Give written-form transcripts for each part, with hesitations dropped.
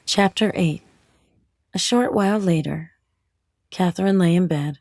Chapter 8. A short while later, Kathryn lay in bed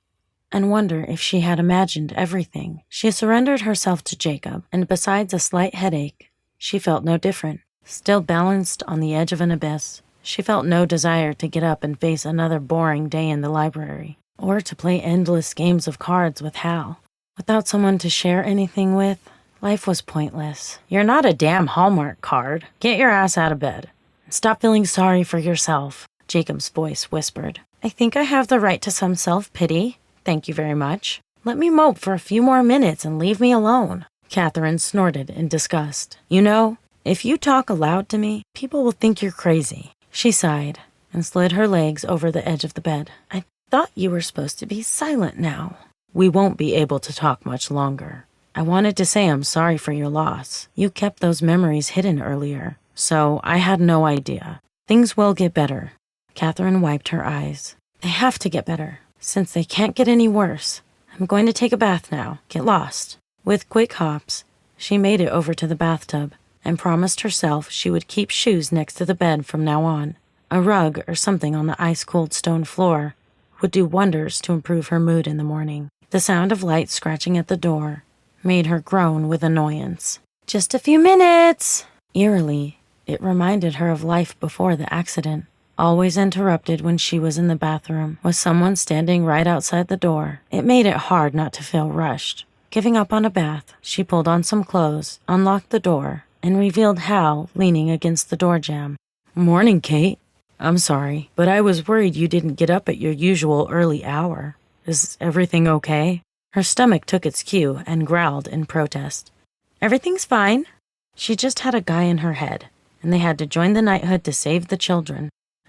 and wondered if she had imagined everything. She surrendered herself to Jacob, and besides a slight headache, she felt no different. Still balanced on the edge of an abyss, she felt no desire to get up and face another boring day in the library, or to play endless games of cards with Hal. Without someone to share anything with, life was pointless. "You're not a damn Hallmark card. Get your ass out of bed. Stop feeling sorry for yourself," Jacob's voice whispered. "I think I have the right to some self-pity. Thank you very much. Let me mope for a few more minutes and leave me alone." Kathryn snorted in disgust. "You know, if you talk aloud to me, people will think you're crazy." She sighed and slid her legs over the edge of the bed. "I thought you were supposed to be silent now." "We won't be able to talk much longer. I wanted to say I'm sorry for your loss. You kept those memories hidden earlier, so I had no idea. Things will get better." Kathryn wiped her eyes. "They have to get better, since they can't get any worse. I'm going to take a bath now. Get lost." With quick hops, she made it over to the bathtub and promised herself she would keep shoes next to the bed from now on. A rug or something on the ice-cold stone floor would do wonders to improve her mood in the morning. The sound of light scratching at the door made her groan with annoyance. "Just a few minutes!" Eerily, it reminded her of life before the accident, always interrupted when she was in the bathroom, with someone standing right outside the door. It made it hard not to feel rushed. Giving up on a bath, she pulled on some clothes, unlocked the door, and revealed Hal leaning against the door jamb. "Morning, Kate. I'm sorry, but I was worried you didn't get up at your usual early hour. Is everything okay?" Her stomach took its cue and growled in protest. "Everything's fine." She just had a guy in her head, and they had to join the Knighthood to save the children.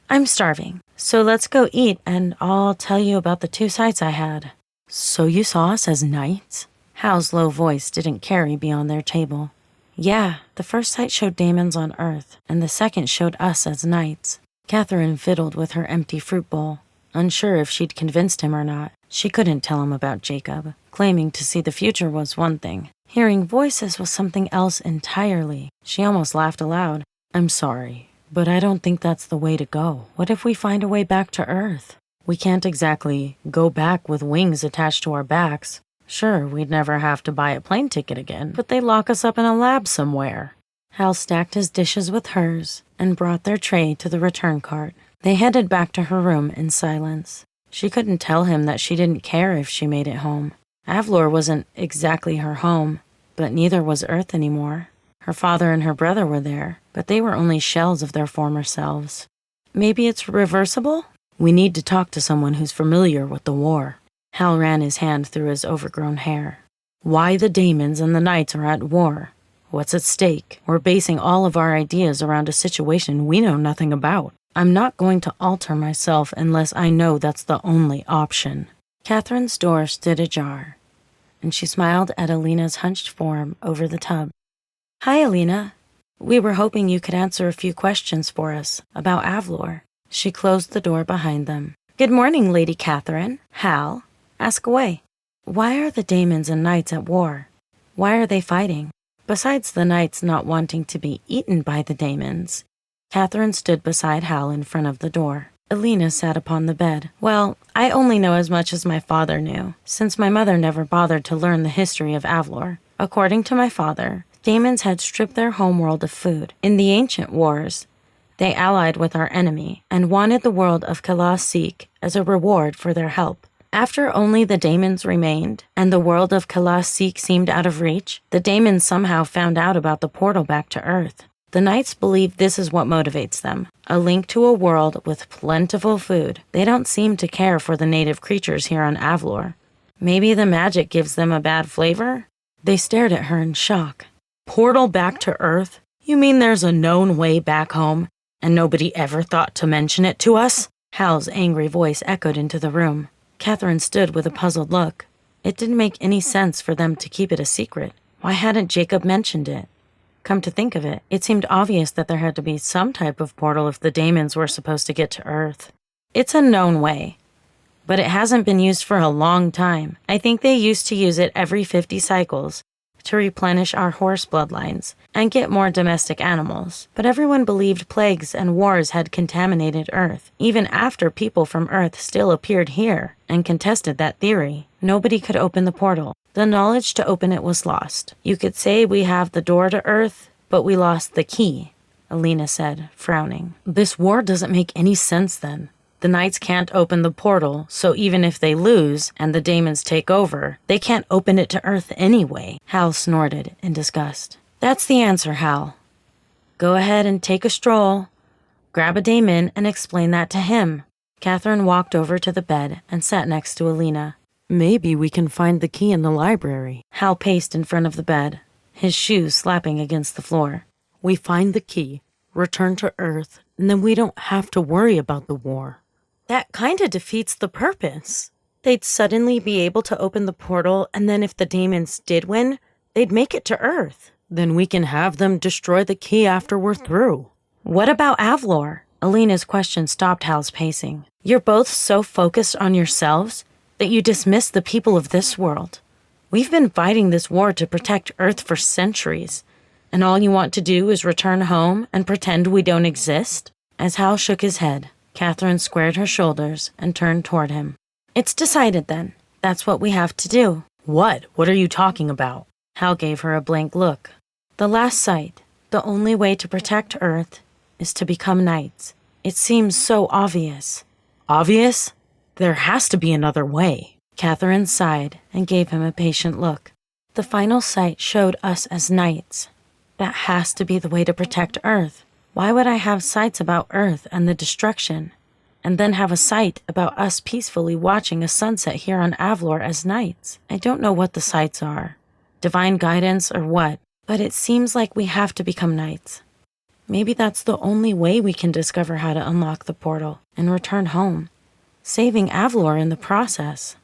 "I'm starving, so let's go eat, and I'll tell you about the 2 sights I had." "So you saw us as knights?" Hal's low voice didn't carry beyond their table. "Yeah, the first sight showed demons on Earth, and the second showed us as knights." Kathryn fiddled with her empty fruit bowl, unsure if she'd convinced him or not. She couldn't tell him about Jacob. Claiming to see the future was one thing. Hearing voices was something else entirely. She almost laughed aloud. "I'm sorry, but I don't think that's the way to go. What if we find a way back to Earth? We can't exactly go back with wings attached to our backs. Sure, we'd never have to buy a plane ticket again, but they lock us up in a lab somewhere." Hal stacked his dishes with hers and brought their tray to the return cart. They headed back to her room in silence. She couldn't tell him that she didn't care if she made it home. Avlor wasn't exactly her home, but neither was Earth anymore. Her father and her brother were there, but they were only shells of their former selves. "Maybe it's reversible?" "We need to talk to someone who's familiar with the war." Hal ran his hand through his overgrown hair. "Why the Daemons and the Knights are at war? What's at stake? We're basing all of our ideas around a situation we know nothing about. I'm not going to alter myself unless I know that's the only option." Kathryn's door stood ajar, and she smiled at Alina's hunched form over the tub. "Hi, Alina. We were hoping you could answer a few questions for us about Avlor." She closed the door behind them. "Good morning, Lady Kathryn. Hal, ask away." "Why are the Daemons and Knights at war? Why are they fighting?" Besides the Knights not wanting to be eaten by the Daemons, Kathryn stood beside Hal in front of the door. Alina sat upon the bed. "Well, I only know as much as my father knew, since my mother never bothered to learn the history of Avlor. According to my father, Daemons had stripped their homeworld of food. In the ancient wars, they allied with our enemy and wanted the world of Kalas-Seek as a reward for their help. After only the Daemons remained, and the world of Kalas-Seek seemed out of reach, the Daemons somehow found out about the portal back to Earth. The Knights believe this is what motivates them, a link to a world with plentiful food. They don't seem to care for the native creatures here on Avlor. Maybe the magic gives them a bad flavor?" They stared at her in shock. "Portal back to Earth? You mean there's a known way back home, and nobody ever thought to mention it to us?" Hal's angry voice echoed into the room. Kathryn stood with a puzzled look. It didn't make any sense for them to keep it a secret. Why hadn't Jacob mentioned it? Come to think of it, it seemed obvious that there had to be some type of portal if the Daemons were supposed to get to Earth. "It's a known way, but it hasn't been used for a long time. I think they used to use it every 50 cycles to replenish our horse bloodlines and get more domestic animals. But everyone believed plagues and wars had contaminated Earth, even after people from Earth still appeared here and contested that theory. Nobody could open the portal. The knowledge to open it was lost. You could say we have the door to Earth, but we lost the key, Alina said, frowning. This war doesn't make any sense then. The knights can't open the portal, so even if they lose and the daemons take over, they can't open it to Earth anyway. Hal snorted in disgust. That's the answer, Hal. Go ahead and take a stroll. Grab a daemon and explain that to him. Kathryn walked over to the bed and sat next to Alina. Maybe we can find the key in the library. Hal paced in front of the bed, his shoes slapping against the floor. We find the key, return to Earth, and then we don't have to worry about the war. That kinda defeats the purpose. They'd suddenly be able to open the portal, and then if the daemons did win, they'd make it to Earth. Then we can have them destroy the key after we're through. What about Avlor? Alina's question stopped Hal's pacing. You're both so focused on yourselves that you dismiss the people of this world. We've been fighting this war to protect Earth for centuries, and all you want to do is return home and pretend we don't exist? As Hal shook his head, Kathryn squared her shoulders and turned toward him. It's decided then. That's what we have to do. What? What are you talking about? Hal gave her a blank look. The last sight, the only way to protect Earth, is to become knights. It seems so obvious. Obvious? There has to be another way. Kathryn sighed and gave him a patient look. The final sight showed us as knights. That has to be the way to protect Earth. Why would I have sights about Earth and the destruction, and then have a sight about us peacefully watching a sunset here on Avlor as knights? I don't know what the sights are, divine guidance or what, but it seems like we have to become knights. Maybe that's the only way we can discover how to unlock the portal and return home, saving Avlor in the process.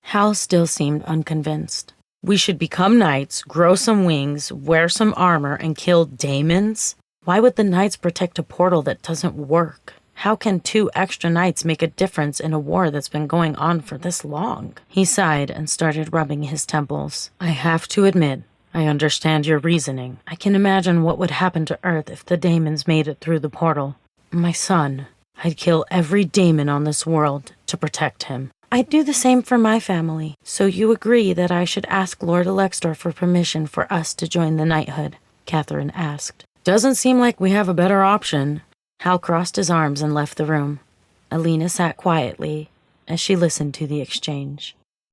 Hal still seemed unconvinced. We should become knights, grow some wings, wear some armor, and kill daemons? Why would the knights protect a portal that doesn't work? How can 2 extra knights make a difference in a war that's been going on for this long? He sighed and started rubbing his temples. I have to admit, I understand your reasoning. I can imagine what would happen to Earth if the daemons made it through the portal. My son, I'd kill every daemon on this world to protect him. I'd do the same for my family. So you agree that I should ask Lord Alextor for permission for us to join the Knighthood? Kathryn asked. Doesn't seem like we have a better option. Hal crossed his arms and left the room. Alina sat quietly as she listened to the exchange.